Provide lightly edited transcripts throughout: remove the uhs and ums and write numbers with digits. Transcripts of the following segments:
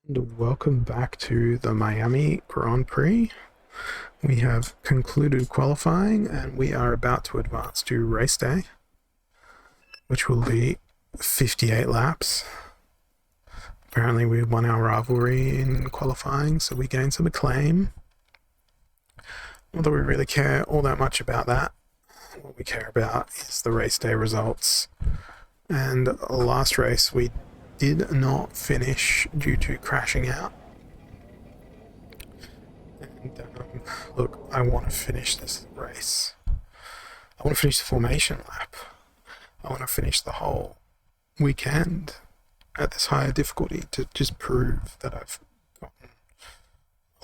And welcome back to the Miami Grand Prix. We have concluded qualifying and we are about to advance to race day, which will be 58 laps. Apparently we won our rivalry in qualifying, so we gained some acclaim. Not that we really care all that much about that. What we care about is the race day results. And last race we did not finish due to crashing out. And look, I want to finish this race. I want to finish the formation lap. I want to finish the whole weekend at this higher difficulty to just prove that I've gotten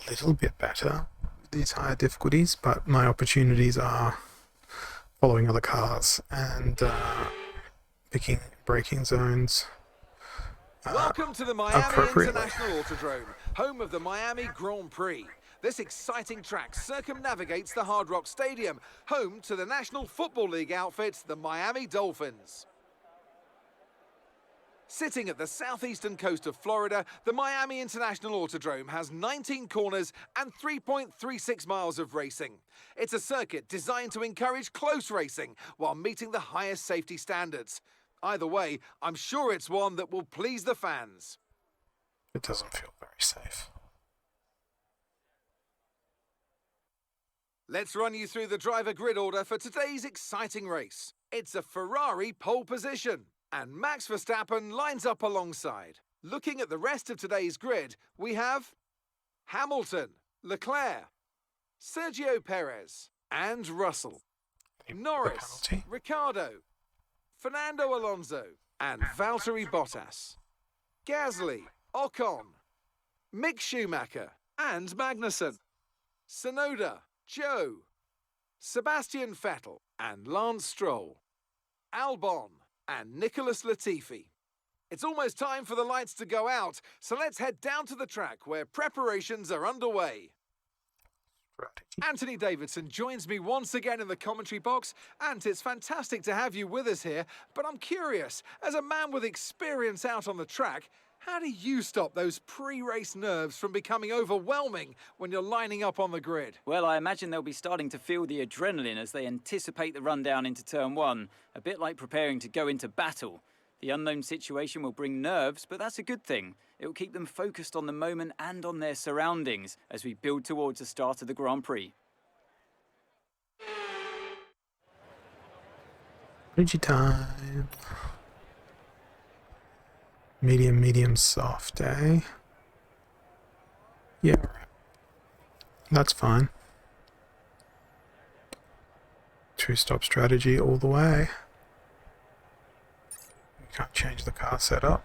a little bit better with these higher difficulties, but my opportunities are following other cars and picking braking zones. Welcome to the Miami International Autodrome, home of the Miami Grand Prix. This exciting track circumnavigates the Hard Rock Stadium, home to the National Football League outfit, the Miami Dolphins. Sitting at the southeastern coast of Florida, the Miami International Autodrome has 19 corners and 3.36 miles of racing. It's a circuit designed to encourage close racing while meeting the highest safety standards. Either way, I'm sure it's one that will please the fans. It doesn't feel very safe. Let's run you through the driver grid order for today's exciting race. It's a Ferrari pole position, and Max Verstappen lines up alongside. Looking at the rest of today's grid, we have Hamilton, Leclerc, Sergio Perez, and Russell. Norris, Ricciardo, Fernando Alonso, and Valtteri Bottas. Gasly, Ocon, Mick Schumacher, and Magnussen. Tsunoda, Joe, Sebastian Vettel, and Lance Stroll. Albon, and Nicholas Latifi. It's almost time for the lights to go out, so let's head down to the track where preparations are underway. Anthony Davidson joins me once again in the commentary box. Ant, it's fantastic to have you with us here, but I'm curious, as a man with experience out on the track, how do you stop those pre-race nerves from becoming overwhelming when you're lining up on the grid? Well, I imagine they'll be starting to feel the adrenaline as they anticipate the run down into turn one, a bit like preparing to go into battle. The unknown situation will bring nerves, but that's a good thing. It will keep them focused on the moment and on their surroundings as we build towards the start of the Grand Prix. Energy time. Medium, soft, eh? Yeah, that's fine. Two-stop strategy all the way. We can't change the car setup.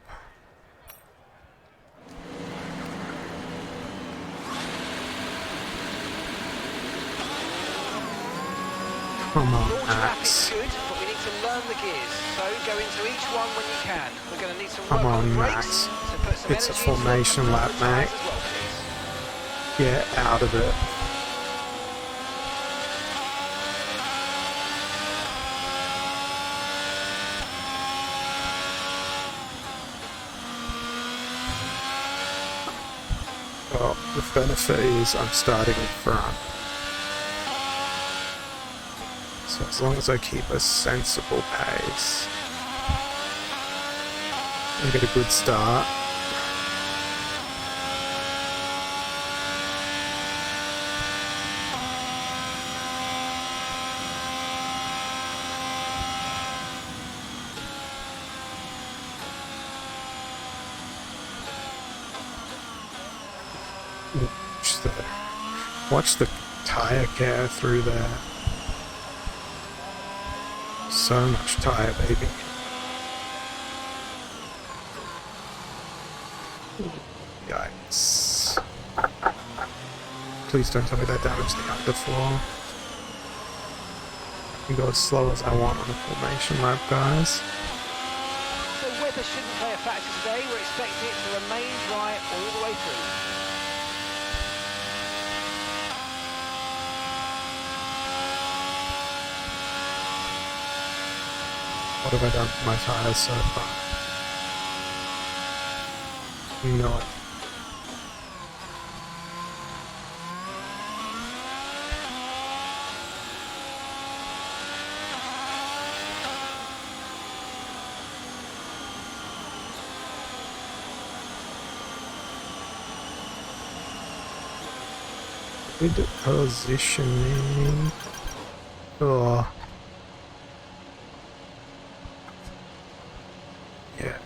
Come on, Max. Good, but we need to learn the gears. So go into each one when you can. We're going to need some work Come on on, the brakes. Max. So put some It's a energy into formation the lap, mate. as well, please. Get out of it. Well, the benefit is I'm starting in front. So as long as I keep a sensible pace and get a good start, watch the tire care through there. So much tire, baby. Yikes. Please don't tell me that damaged the underfloor. I can go as slow as I want on a formation lap, guys. So weather shouldn't play a factor today. We're expecting it to remain dry all the way through. What have I done to my tires so far? No idea. Good positioning. Oh. Yeah.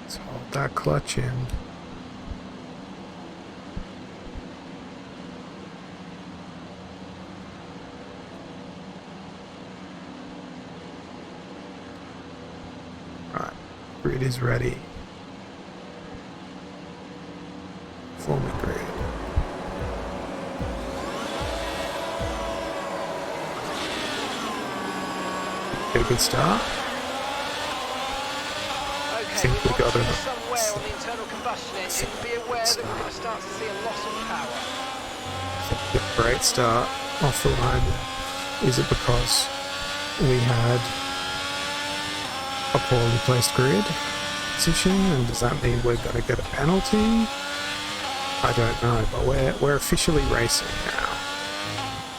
Let's hold that clutch in. Right, grid is ready. Form a grid. Get a good start. Okay, Think we got it. somewhere on the internal combustion engine. Be aware that we're going to start to see a loss of power. A great start off the line. Is it because we had a poorly placed grid position, and does that mean we're going to get a penalty? I don't know, but we're officially racing now,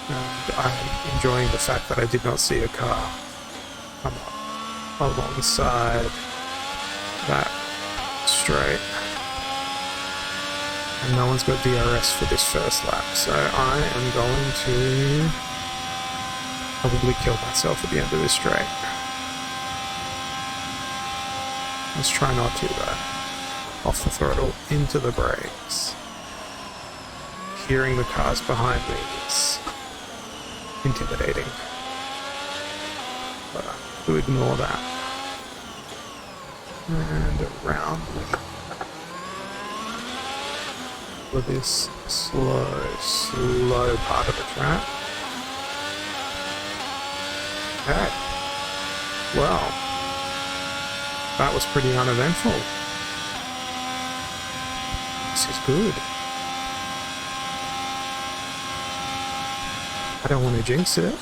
and I'm enjoying the fact that I did not see a car come up alongside that straight, and no one's got DRS for this first lap, so I am going to probably kill myself at the end of this straight. Let's try not to though. Off the throttle, into the brakes. Hearing the cars behind me is intimidating, but I'm going to ignore that. And around with this slow part of the track. Okay. Well, that was pretty uneventful. This is good. I don't want to jinx it,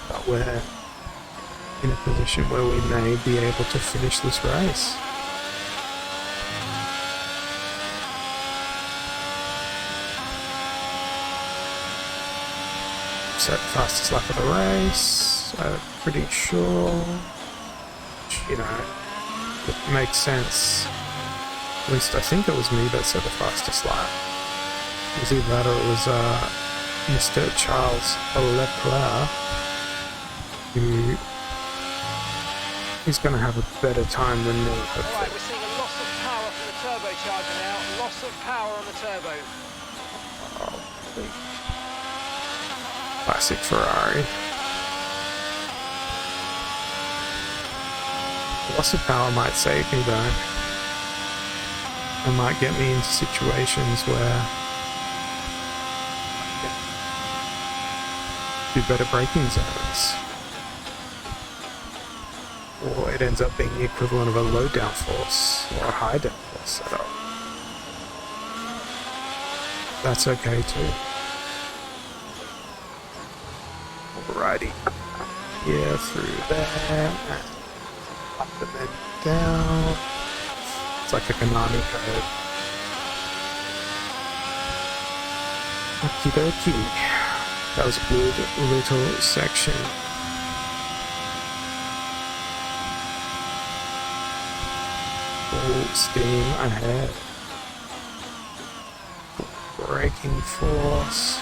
but we're in a position where we may be able to finish this race. Set fastest lap of the race, so pretty sure, you know, it makes sense. At least I think it was me that set the fastest lap. It was either that or it was Mr. Charles Leclerc, who is going to have a better time than me, hopefully. Alright, we're seeing a loss of power from the turbocharger now. Loss of power on the turbo. Oh, classic Ferrari. Loss of power might save me though. It might get me into situations where I do better braking zones. Or it ends up being the equivalent of a low downforce or a high downforce setup. That's okay too. Alrighty. Yeah, through there, and up and then down. It's like a Konami code. Okie dokie. That was a good little section. Full steam ahead. Braking force.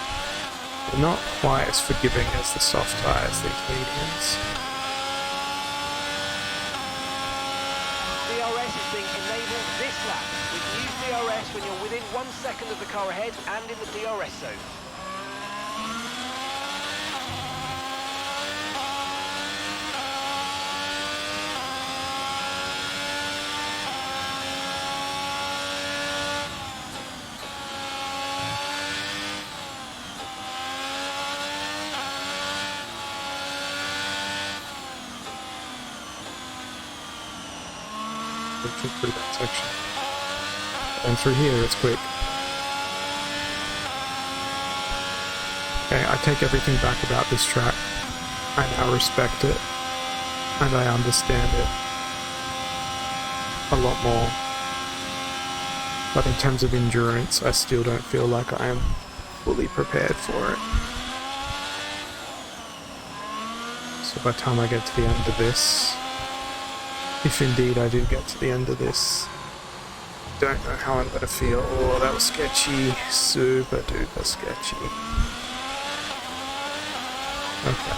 They're not quite as forgiving as the soft tyres, these mediums. DRS is being enabled this lap. We can use DRS when you're within 1 second of the car ahead and in the DRS zone. Through that section. And through here, it's quick. Okay, I take everything back about this track. I now respect it, and I understand it a lot more. But in terms of endurance, I still don't feel like I am fully prepared for it. So by the time I get to the end of this, if indeed I do get to the end of this, don't know how I'm gonna feel. Oh, that was sketchy. Super duper sketchy. Okay,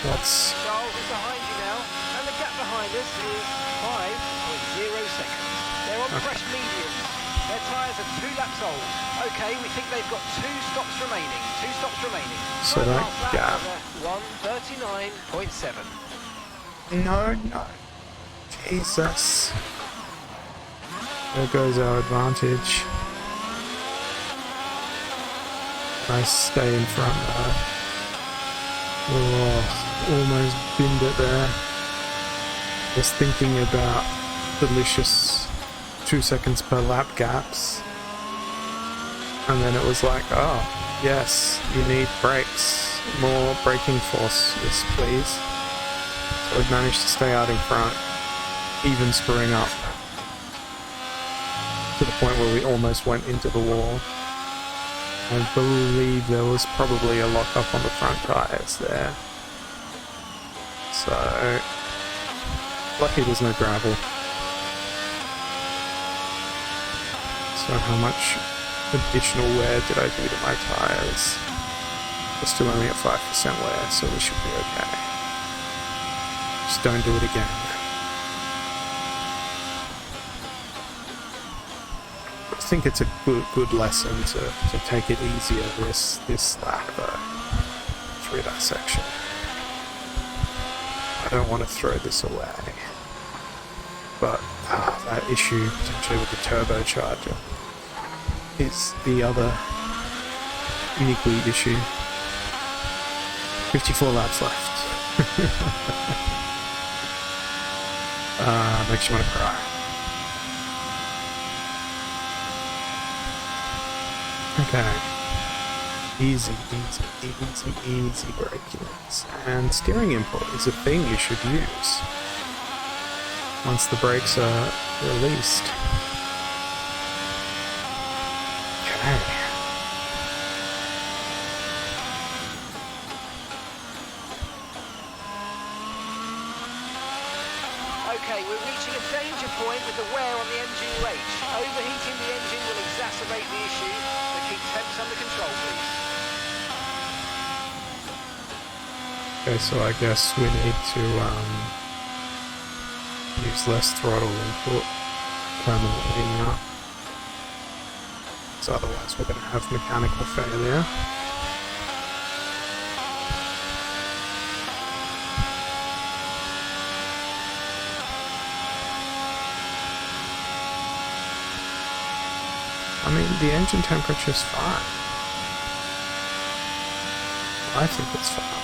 let's... Charles is behind you now, and the gap behind us is 5.0 seconds. They're on fresh mediums. Their tyres are 2 laps old. Okay, we think they've got 2 stops remaining. 2 stops remaining. So that gap... 1:39.7. No. Jesus. There goes our advantage. I stay in front there. Oh, almost binned it there. Was thinking about delicious 2 seconds per lap gaps. And then it was like, oh, yes, you need brakes. More braking force, yes please. So I've managed to stay out in front, even screwing up. To the point where we almost went into the wall. I believe there was probably a lock up on the front tyres there. So, lucky there's no gravel. So how much additional wear did I do to my tyres? We're still only at 5% wear, so we should be okay. Just don't do it again. I think it's a good lesson to take it easier this lap through that section. I don't want to throw this away, but that issue potentially with the turbocharger is the other niggly issue. 54 laps left. Makes you want to cry. Okay. Easy braking. And steering input is a thing you should use once the brakes are released. Okay. Okay, we're reaching a danger point with the wear on the MGU-H. Overheating the engine will exacerbate the issue, so keep temps under control, please. Okay, so I guess we need to use less throttle input permanently now. So otherwise we're going to have mechanical failure. I mean, the engine temperature's fine. I think it's fine.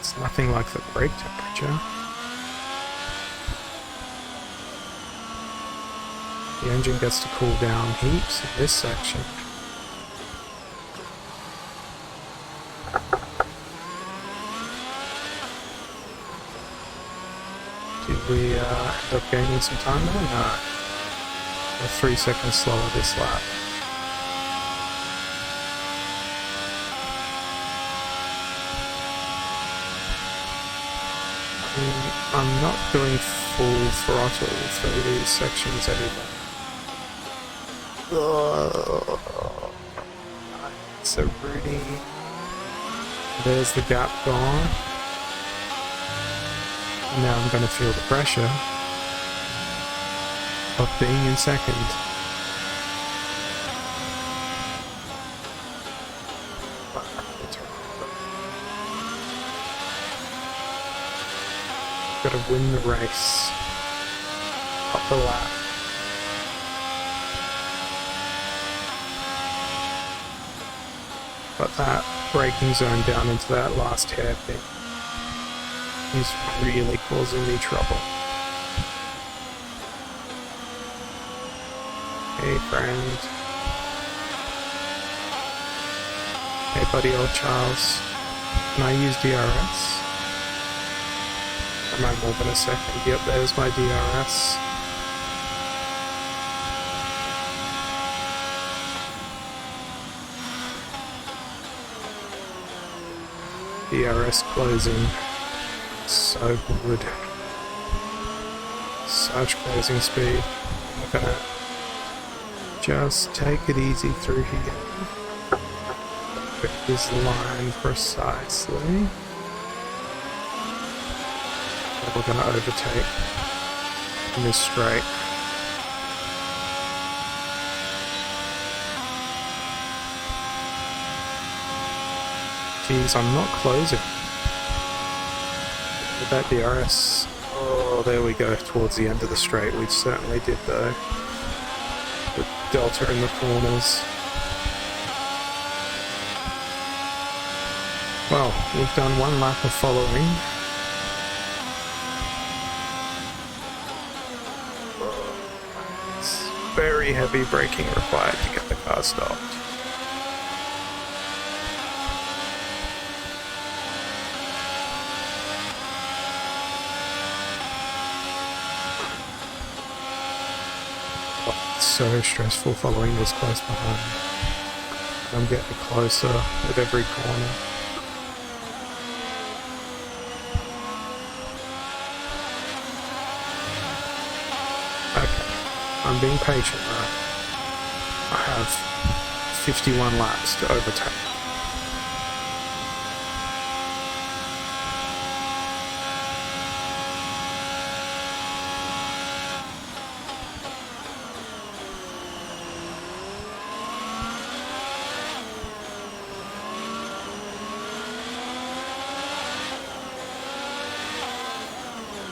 It's nothing like the brake temperature. The engine gets to cool down heaps in this section. Did we end up gaining some time there? No. We're 3 seconds slower this lap. I'm not doing full throttle through these sections anymore. Oh, so Rudy. There's the gap gone. And now I'm going to feel the pressure of being in second. Gotta win the race. Up the lap. But that braking zone down into that last hairpin is really causing me trouble. Hey friend. Hey buddy old Charles. Can I use DRS? Am I more than a second? Yep, there's my DRS. DRS closing. So good. Such closing speed. I'm gonna just take it easy through here. Pick this line precisely. And we're gonna overtake in this straight. Jeez, I'm not closing. With that DRS. Oh, there we go, towards the end of the straight. We certainly did though. The delta in the corners. Well, we've done one lap of following. It's very heavy braking required to get the car stopped. So stressful following this close behind. I'm getting closer with every corner. Okay, I'm being patient now. I have 51 laps to overtake.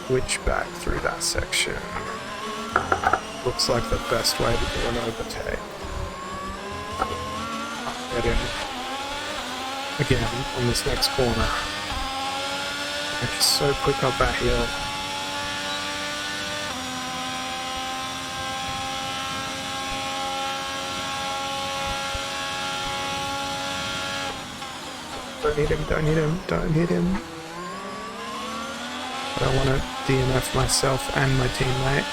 Switch back through that section. Looks like the best way to do an overtake. Get in again on this next corner. It's so quick up that hill. Don't hit him, don't hit him, don't hit him. I don't want to DNF myself and my teammate.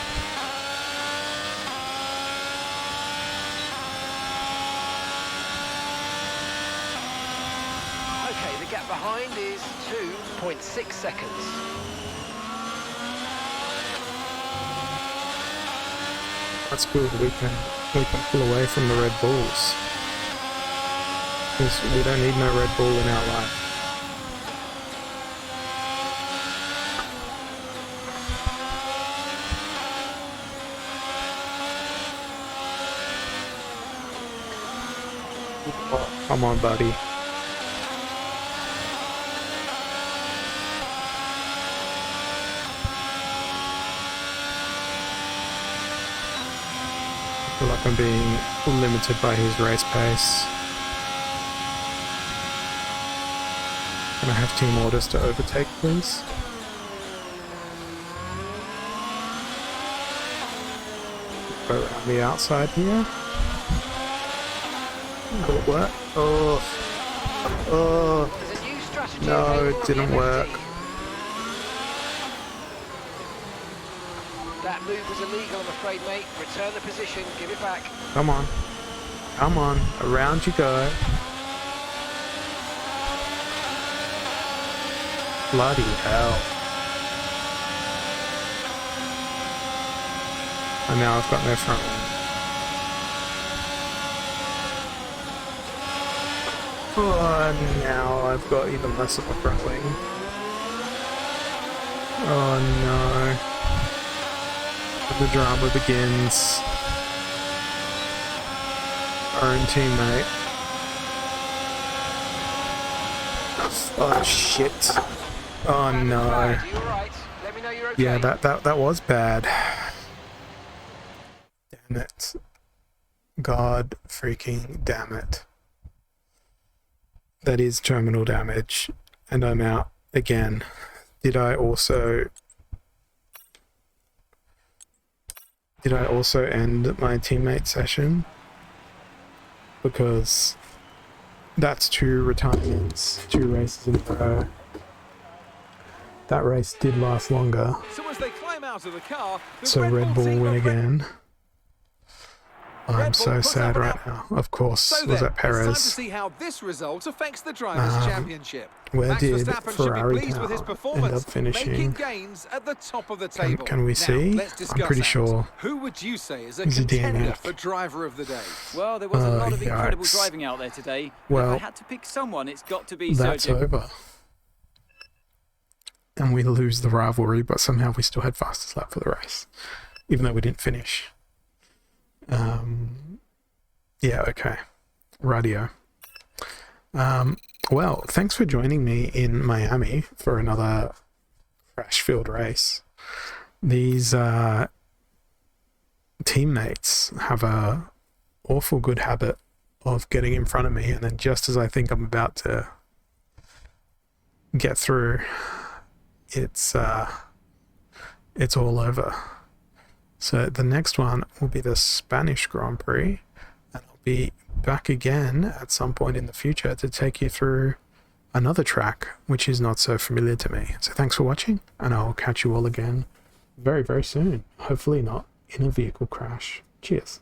Okay, the gap behind is 2.6 seconds. That's good. We can pull away from the Red Bulls. Because we don't need no Red Bull in our life. Come on, buddy. I feel like I'm being limited by his race pace. Can I have team orders to overtake, please? Go around the outside here. Will it work? Oh. There's a new strategy No, available it on the didn't FFT. work. That move was illegal, I'm afraid, mate. Return the position, give it back. Come on. Come on. Around you go. Bloody hell. And now I've got no front wing. Oh, now I've got even less of a front wing. Oh no. The drama begins. Our own teammate. Oh shit. Oh no. Are you alright? Let me know you're okay. Yeah, that was bad. Damn it. God freaking damn it. That is terminal damage, and I'm out again. Did I also end my teammate session? Because that's 2 retirements, 2 races in a row. That race did last longer. So as they climb out of the car, the So Red Bull team win are again. I'm Red Bull so put sad up an right out. now. Of course, So was then, that it's time to Perez? see how this result affects the Drivers' Championship. Where Max did Verstappen Ferrari should be pleased with his end performance, up finishing? making gains at the top of the table. Can we now, see? Let's discuss I'm pretty out. sure. Who would you say is a He's a contender DNF. for Driver of the Day? Well, there was a lot of incredible yikes. driving out there today. Well, if I had to pick someone, it's got to be That's Sergio. over. And we lose the rivalry, but somehow we still had fastest lap for the race, even though we didn't finish. Yeah, okay. Radio. Well, thanks for joining me in Miami for another crash-filled race. These teammates have a awful good habit of getting in front of me, and then just as I think I'm about to get through, it's all over. So the next one will be the Spanish Grand Prix, and I'll be back again at some point in the future to take you through another track which is not so familiar to me. So thanks for watching, and I'll catch you all again very, very soon. Hopefully not in a vehicle crash. Cheers.